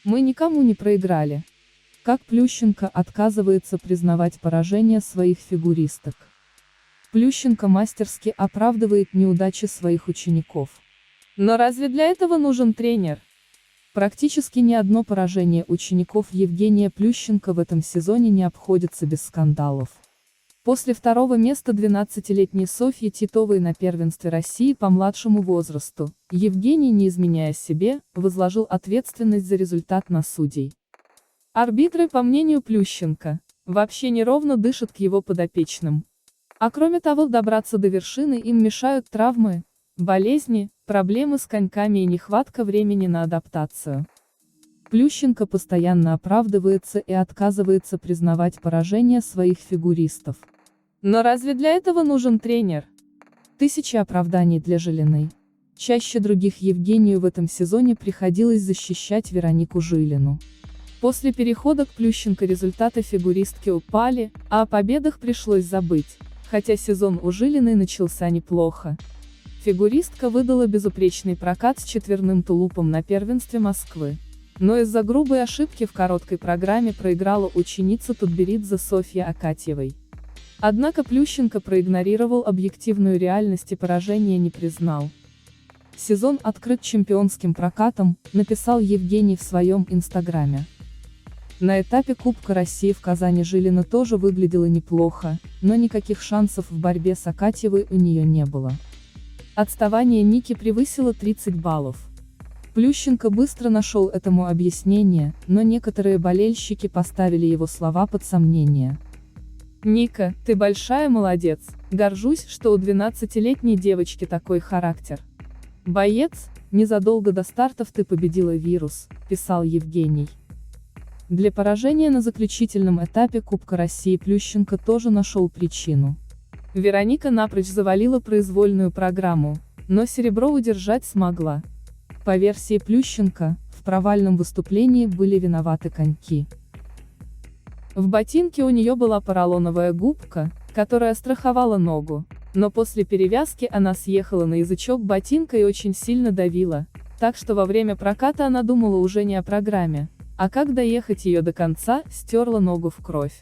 Мы никому не проиграли. Как Плющенко отказывается признавать поражение своих фигуристок. Плющенко мастерски оправдывает неудачи своих учеников. Но разве для этого нужен тренер? Практически ни одно поражение учеников Евгения Плющенко в этом сезоне не обходится без скандалов. После второго места 12-летней Софьи Титовой на первенстве России по младшему возрасту, Евгений, не изменяя себе, возложил ответственность за результат на судей. Арбитры, по мнению Плющенко, вообще неровно дышат к его подопечным. А кроме того, добраться до вершины им мешают травмы, болезни, проблемы с коньками и нехватка времени на адаптацию. Плющенко постоянно оправдывается и отказывается признавать поражение своих фигуристов. Но разве для этого нужен тренер? Тысячи оправданий для Жилиной. Чаще других Евгению в этом сезоне приходилось защищать Веронику Жилину. После перехода к Плющенко результаты фигуристки упали, а о победах пришлось забыть, хотя сезон у Жилиной начался неплохо. Фигуристка выдала безупречный прокат с четверным тулупом на первенстве Москвы. Но из-за грубой ошибки в короткой программе проиграла ученица Тутберидзе Софья Акатьевой. Однако Плющенко проигнорировал объективную реальность и поражение не признал. Сезон открыт чемпионским прокатом, написал Евгений в своем инстаграме. На этапе Кубка России в Казани Жилина тоже выглядела неплохо, но никаких шансов в борьбе с Акатьевой у нее не было. Отставание Ники превысило 30 баллов. Плющенко быстро нашел этому объяснение, но некоторые болельщики поставили его слова под сомнение. «Ника, ты большая молодец, горжусь, что у 12-летней девочки такой характер. Боец, незадолго до стартов ты победила вирус», – писал Евгений. Для поражения на заключительном этапе Кубка России Плющенко тоже нашел причину. Вероника напрочь завалила произвольную программу, но серебро удержать смогла. По версии Плющенко, в провальном выступлении были виноваты коньки. В ботинке у нее была поролоновая губка, которая страховала ногу, но после перевязки она съехала на язычок ботинка и очень сильно давила, так что во время проката она думала уже не о программе, а как доехать ее до конца, стерла ногу в кровь.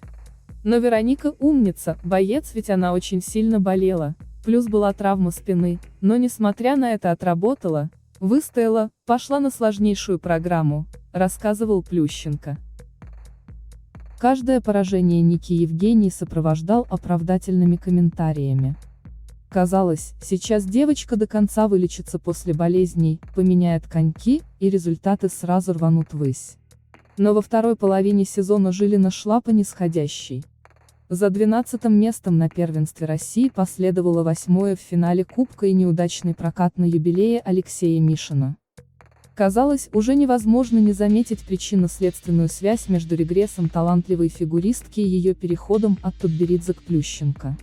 Но Вероника умница, боец, ведь она очень сильно болела, плюс была травма спины, но несмотря на это отработала, выстояла, пошла на сложнейшую программу, рассказывал Плющенко. Каждое поражение Ники Евгений сопровождал оправдательными комментариями. Казалось, сейчас девочка до конца вылечится после болезней, поменяет коньки, и результаты сразу рванут ввысь. Но во второй половине сезона Жилина шла по нисходящей. За 12-м местом на первенстве России последовало 8-е в финале Кубка и неудачный прокат на юбилее Алексея Мишина. Казалось, уже невозможно не заметить причинно-следственную связь между регрессом талантливой фигуристки и ее переходом от Тутберидзе к Плющенко.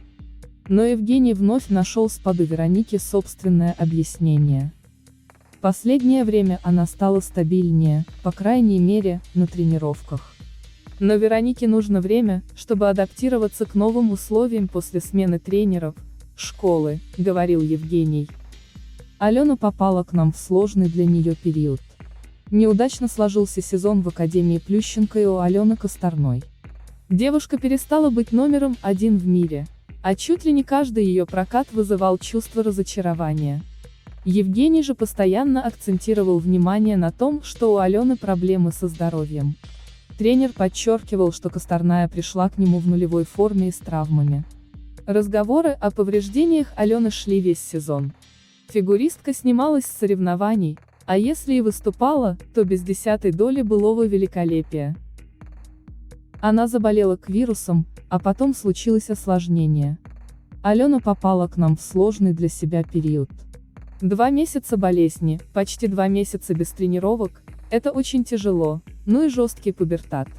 Но Евгений вновь нашел спаду Вероники собственное объяснение. Последнее время она стала стабильнее, по крайней мере, на тренировках. Но Веронике нужно время, чтобы адаптироваться к новым условиям после смены тренеров, школы, говорил Евгений. Алена попала к нам в сложный для нее период. Неудачно сложился сезон в Академии Плющенко и у Алены Косторной. Девушка перестала быть номером 1 в мире, а чуть ли не каждый ее прокат вызывал чувство разочарования. Евгений же постоянно акцентировал внимание на том, что у Алены проблемы со здоровьем. Тренер подчеркивал, что Косторная пришла к нему в нулевой форме и с травмами. Разговоры о повреждениях Алены шли весь сезон. Фигуристка снималась с соревнований, а если и выступала, то без 10-й доли былого великолепия. Она заболела вирусом, а потом случилось осложнение. Алена попала к нам в сложный для себя период. 2 месяца болезни, почти 2 месяца без тренировок, это очень тяжело, ну и жесткий пубертат.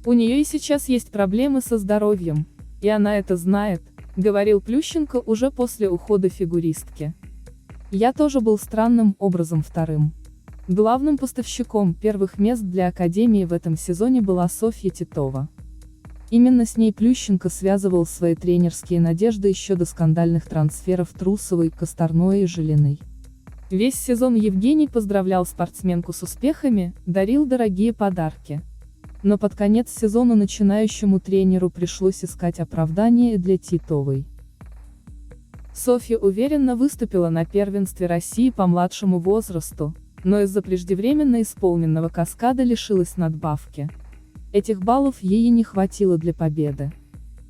У нее и сейчас есть проблемы со здоровьем, и она это знает, говорил Плющенко уже после ухода фигуристки. Я тоже был странным образом вторым. Главным поставщиком первых мест для Академии в этом сезоне была Софья Титова. Именно с ней Плющенко связывал свои тренерские надежды еще до скандальных трансферов Трусовой, Косторной и Жилиной. Весь сезон Евгений поздравлял спортсменку с успехами, дарил дорогие подарки. Но под конец сезона начинающему тренеру пришлось искать оправдание для Титовой. Софья уверенно выступила на первенстве России по младшему возрасту, но из-за преждевременно исполненного каскада лишилась надбавки. Этих баллов ей и не хватило для победы.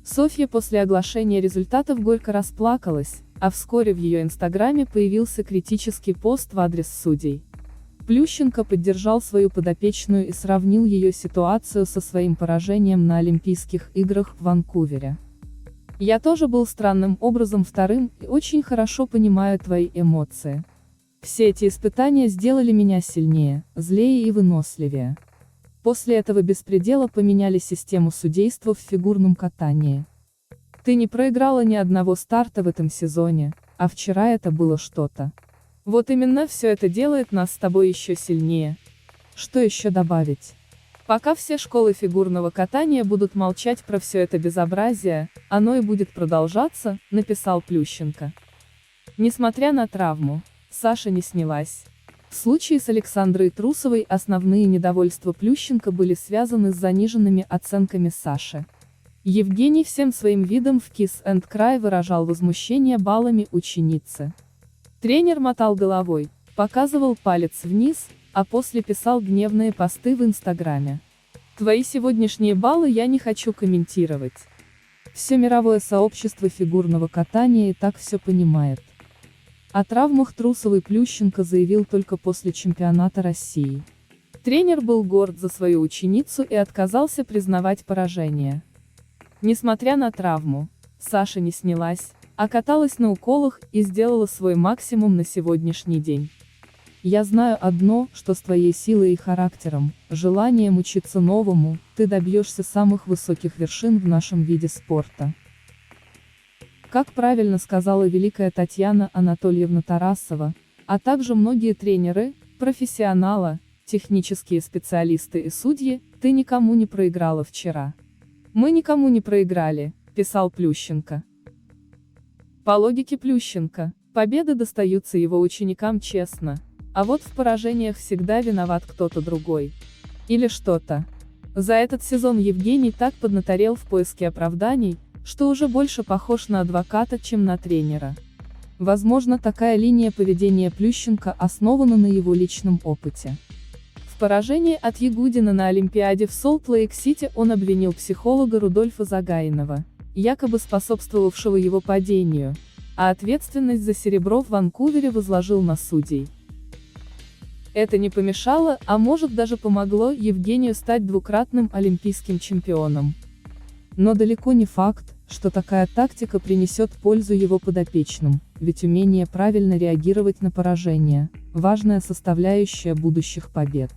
Софья после оглашения результатов горько расплакалась, а вскоре в ее инстаграме появился критический пост в адрес судей. Плющенко поддержал свою подопечную и сравнил ее ситуацию со своим поражением на Олимпийских играх в Ванкувере. «Я тоже был странным образом вторым и очень хорошо понимаю твои эмоции. Все эти испытания сделали меня сильнее, злее и выносливее. После этого беспредела поменяли систему судейства в фигурном катании. Ты не проиграла ни одного старта в этом сезоне, а вчера это было что-то. Вот именно все это делает нас с тобой еще сильнее. Что еще добавить? Пока все школы фигурного катания будут молчать про все это безобразие, оно и будет продолжаться», — написал Плющенко. Несмотря на травму, Саша не снялась. В случае с Александрой Трусовой основные недовольства Плющенко были связаны с заниженными оценками Саши. Евгений всем своим видом в Kiss and Cry выражал возмущение баллами ученицы. Тренер мотал головой, показывал палец вниз, а после писал гневные посты в Инстаграме. «Твои сегодняшние баллы я не хочу комментировать. Все мировое сообщество фигурного катания и так все понимает». О травмах Трусовой Плющенко заявил только после чемпионата России. Тренер был горд за свою ученицу и отказался признавать поражение. Несмотря на травму, Саша не снялась, а каталась на уколах и сделала свой максимум на сегодняшний день. «Я знаю одно, что с твоей силой и характером, желанием учиться новому, ты добьешься самых высоких вершин в нашем виде спорта». Как правильно сказала великая Татьяна Анатольевна Тарасова, а также многие тренеры, профессионалы, технические специалисты и судьи, ты никому не проиграла вчера. «Мы никому не проиграли», — писал Плющенко. По логике Плющенко, победы достаются его ученикам честно, а вот в поражениях всегда виноват кто-то другой. Или что-то. За этот сезон Евгений так поднаторел в поиске оправданий, что уже больше похож на адвоката, чем на тренера. Возможно, такая линия поведения Плющенко основана на его личном опыте. В поражении от Ягудина на Олимпиаде в Солт-Лейк-Сити он обвинил психолога Рудольфа Загаинова, якобы способствовавшего его падению, а ответственность за серебро в Ванкувере возложил на судей. Это не помешало, а может даже помогло Евгению стать двукратным олимпийским чемпионом. Но далеко не факт, что такая тактика принесет пользу его подопечным, ведь умение правильно реагировать на поражение – важная составляющая будущих побед.